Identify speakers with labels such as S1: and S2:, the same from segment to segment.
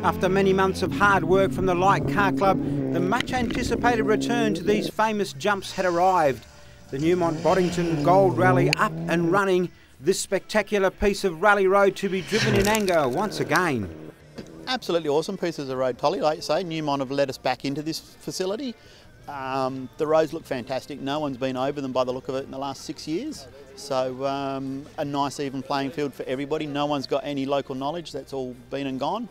S1: After many months of hard work from the Light Car Club, the much anticipated return to these famous jumps had arrived. The Newmont Boddington Gold Rally up and running, this spectacular piece of rally road to be driven in anger once again.
S2: Absolutely awesome pieces of road, Polly. Like you say, Newmont have let us back into this facility. The roads look fantastic. No one's been over them by the look of it in the last 6 years. So a nice even playing field for everybody. No one's got any local knowledge. That's all been and gone.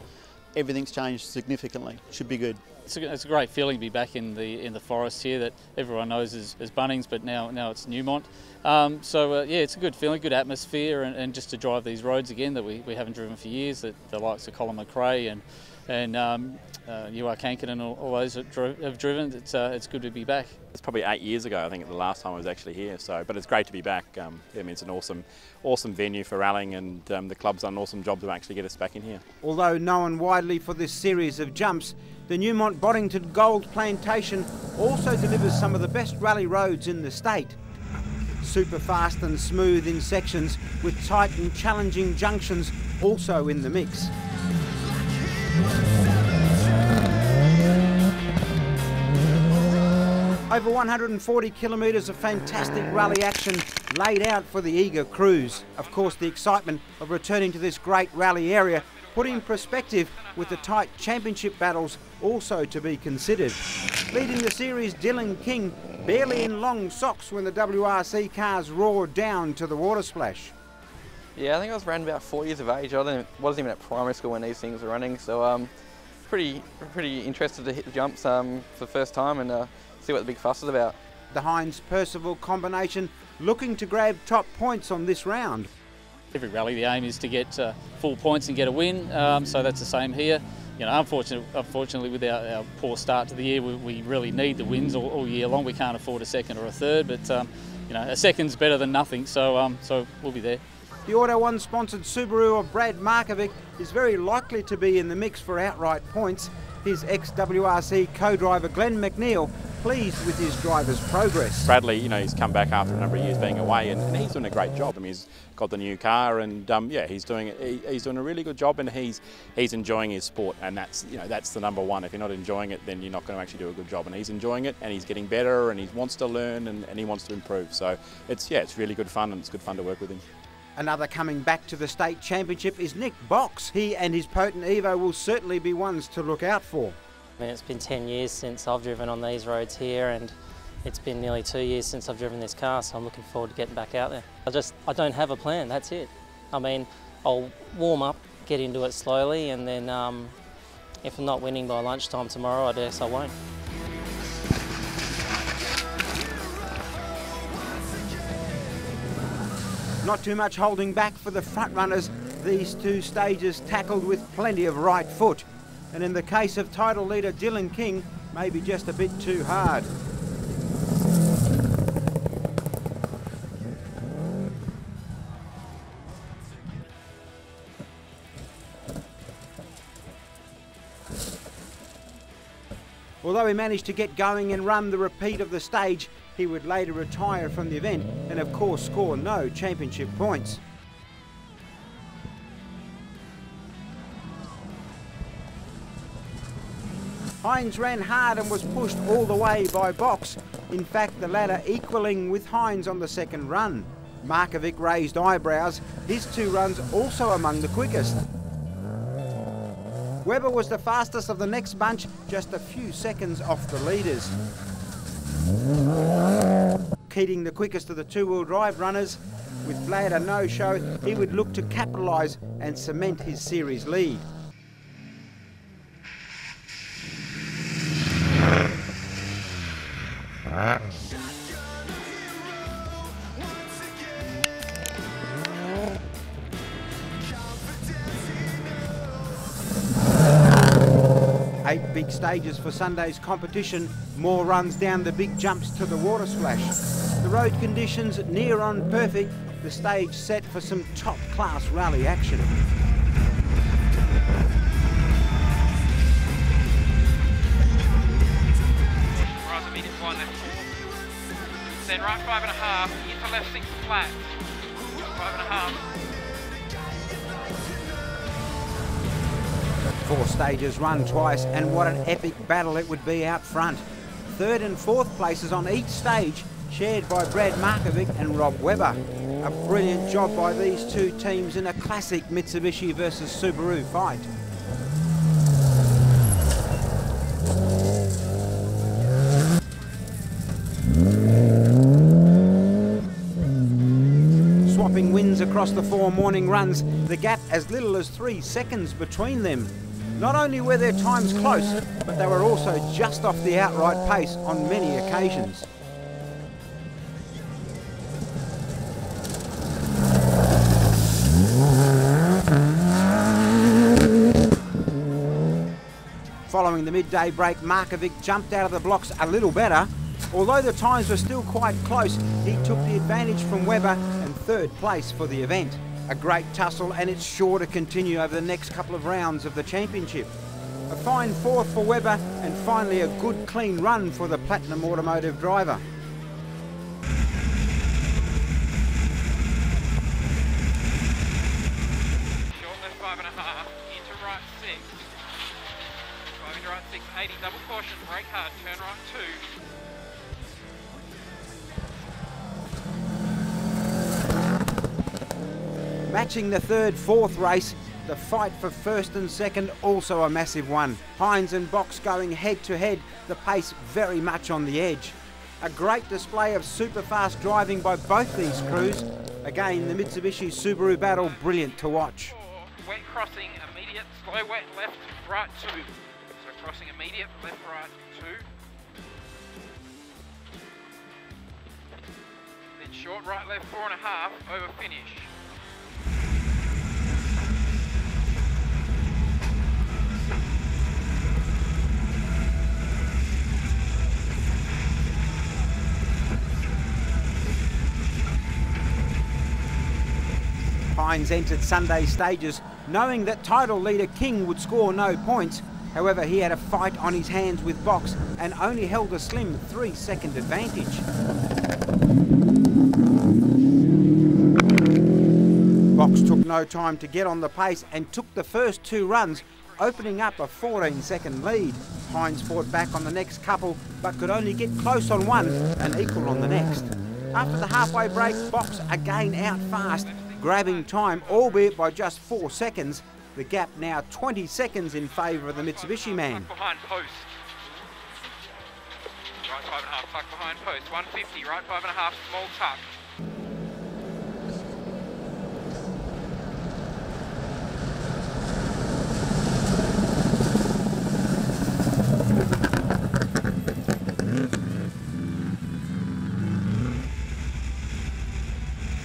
S2: Everything's changed significantly. Should be good.
S3: It's a great feeling to be back in the forest here that everyone knows as Bunnings, but now it's Newmont. Yeah, it's a good feeling, good atmosphere, and just to drive these roads again that we haven't driven for years. That the likes of Colin McRae and UR Kankin and all those that have driven. It's good to be back.
S4: It's probably 8 years ago, I think, the last time I was actually here. But it's great to be back. I mean, it's an awesome venue for rallying, and the club's done an awesome job to actually get us back in here.
S1: Although known widely for this series of jumps, the Newmont Boddington Gold Plantation also delivers some of the best rally roads in the state. Super fast and smooth in sections, with tight and challenging junctions also in the mix. Over 140 kilometres of fantastic rally action laid out for the eager crews. Of course, the excitement of returning to this great rally area put in perspective with the tight championship battles also to be considered. Leading the series, Dylan King, barely in long socks when the WRC cars roared down to the water splash.
S5: Yeah, I think I was around about 4 years of age. I wasn't even at primary school when these things were running, so pretty interested to hit the jumps for the first time and see what the big fuss is about.
S1: The Hines-Percival combination looking to grab top points on this round.
S3: Every rally, the aim is to get full points and get a win, so that's the same here. You know, unfortunately, with our poor start to the year, we really need the wins all year long. We can't afford a second or a third, but you know, a second's better than nothing, so we'll be there.
S1: The Auto One sponsored Subaru of Brad Markovic is very likely to be in the mix for outright points. His ex-WRC co-driver Glenn McNeil pleased with his driver's progress.
S4: Bradley, you know, he's come back after a number of years being away, and he's doing a great job. I mean, he's got the new car, and yeah, he's doing a really good job, and he's enjoying his sport, and that's the number one. If you're not enjoying it, then you're not going to actually do a good job. And he's enjoying it, and he's getting better, and he wants to learn, and he wants to improve. So it's really good fun, and it's good fun to work with him.
S1: Another coming back to the state championship is Nick Box. He and his potent Evo will certainly be ones to look out for.
S6: I mean, it's been 10 years since I've driven on these roads here, and it's been nearly 2 years since I've driven this car, so I'm looking forward to getting back out there. I don't have a plan, that's it. I mean, I'll warm up, get into it slowly, and then if I'm not winning by lunchtime tomorrow, I guess I won't.
S1: Not too much holding back for the front runners. These two stages tackled with plenty of right foot. And in the case of title leader Dylan King, maybe just a bit too hard. Although he managed to get going and run the repeat of the stage, he would later retire from the event and of course score no championship points. Hines ran hard and was pushed all the way by Box. In fact, the latter equalling with Hines on the second run. Markovic raised eyebrows, his two runs also among the quickest. Webber was the fastest of the next bunch, just a few seconds off the leaders. Keating the quickest of the two-wheel drive runners. With Vlad a no-show, he would look to capitalise and cement his series lead. 8 big stages for Sunday's competition, more runs down the big jumps to the water splash. The road conditions near on perfect, the stage set for some top-class rally action.
S7: Rise a medium wide left 4. Then right 5.5, into left 6 flat. 5.5.
S1: 4 stages run twice, and what an epic battle it would be out front. 3rd and 4th places on each stage, shared by Brad Markovic and Rob Webber. A brilliant job by these two teams in a classic Mitsubishi versus Subaru fight. Swapping wins across the 4 morning runs, the gap as little as 3 seconds between them. Not only were their times close, but they were also just off the outright pace on many occasions. Following the midday break, Markovic jumped out of the blocks a little better. Although the times were still quite close, he took the advantage from Webber and 3rd place for the event. A great tussle, and it's sure to continue over the next couple of rounds of the championship. A fine 4th for Webber, and finally a good clean run for the Platinum Automotive driver.
S7: Short left 5.5, into right 6. 5 into right 6, 80, double caution, brake hard, turn right 2.
S1: Matching the 3rd, 4th race, the fight for 1st and 2nd, also a massive one. Hines and Box going head to head, the pace very much on the edge. A great display of super fast driving by both these crews. Again, the Mitsubishi Subaru battle, brilliant to watch.
S7: Wet crossing, immediate, slow wet, left, right 2. So crossing immediate, left, right 2. Then short right, left 4.5, over finish.
S1: Hines entered Sunday stages knowing that title leader King would score no points. However, he had a fight on his hands with Box and only held a slim 3-second advantage. Box took no time to get on the pace and took the first 2 runs, opening up a 14-second lead. Hines fought back on the next couple, but could only get close on one and equal on the next. After the halfway break, Box again out fast, grabbing time, albeit by just 4 seconds. The gap now 20 seconds in favour of the Mitsubishi man.
S7: Tuck behind post. Right 5.5, tuck behind post. 150, right 5.5, small tuck.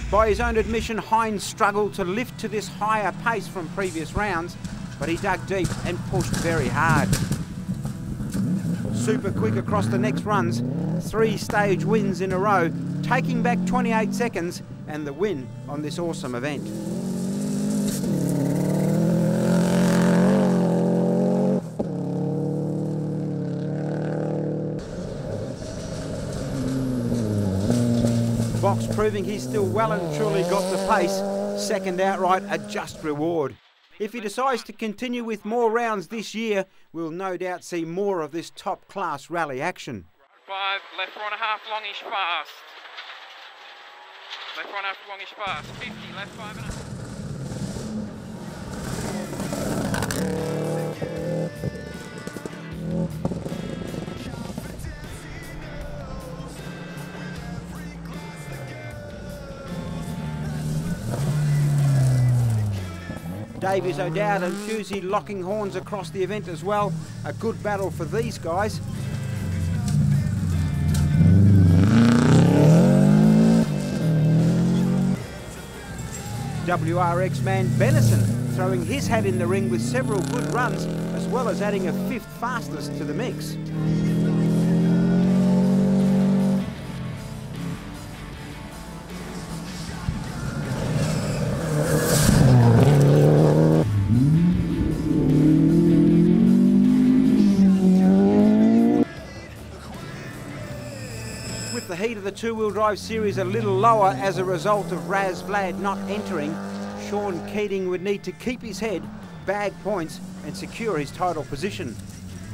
S1: By his own admission, Hines struggled to lift to this higher pace from previous rounds, but he dug deep and pushed very hard. Super quick across the next runs, 3 stage wins in a row, taking back 28 seconds and the win on this awesome event. Box proving he's still well and truly got the pace. 2nd outright, a just reward. If he decides to continue with more rounds this year, we'll no doubt see more of this top-class rally action.
S7: Right 5, left 4.5, longish fast. Left 1.5, longish fast. 50, left 5.5.
S1: Davies, O'Dowd and Pusey locking horns across the event as well. A good battle for these guys. WRX man Benison throwing his hat in the ring with several good runs, as as well as adding a 5th fastest to the mix. With the heat of the two-wheel drive series a little lower as a result of Raz Vlad not entering, Sean Keating would need to keep his head, bag points and secure his title position.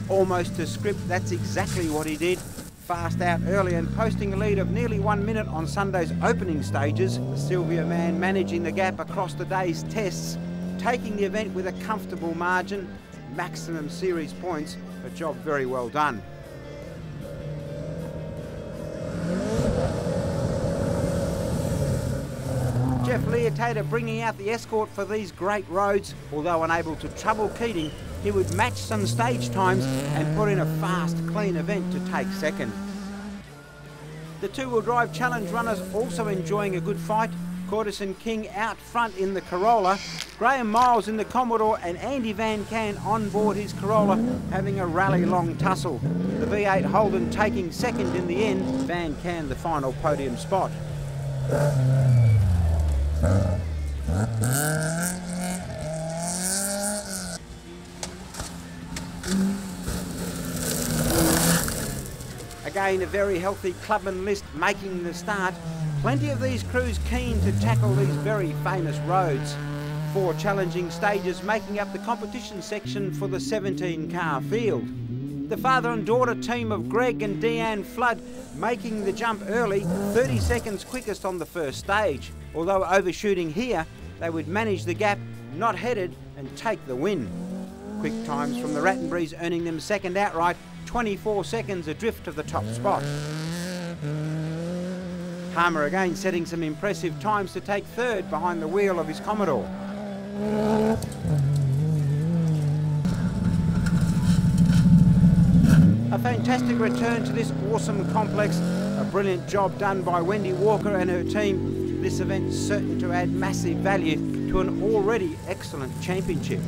S1: Almost to script, that's exactly what he did. Fast out early and posting a lead of nearly 1 minute on Sunday's opening stages. The Sylvia man managing the gap across the day's tests, taking the event with a comfortable margin, maximum series points, a job very well done. Jeff Leotator bringing out the escort for these great roads. Although unable to trouble Keating, he would match some stage times and put in a fast, clean event to take second. The two-wheel drive challenge runners also enjoying a good fight. Cortison King out front in the Corolla, Graham Miles in the Commodore and Andy Van Can on board his Corolla having a rally-long tussle. The V8 Holden taking second in the end, Van Can the final podium spot. Again, a very healthy clubman list making the start. Plenty of these crews keen to tackle these very famous roads. 4 challenging stages making up the competition section for the 17-car field. The father and daughter team of Greg and Deanne Flood making the jump early, 30 seconds quickest on the first stage. Although overshooting here, they would manage the gap, not headed, and take the win. Quick times from the Rattenberries earning them second outright, 24 seconds adrift of the top spot. Harmer again setting some impressive times to take third behind the wheel of his Commodore. A fantastic return to this awesome complex. A brilliant job done by Wendy Walker and her team. This event's certain to add massive value to an already excellent championship.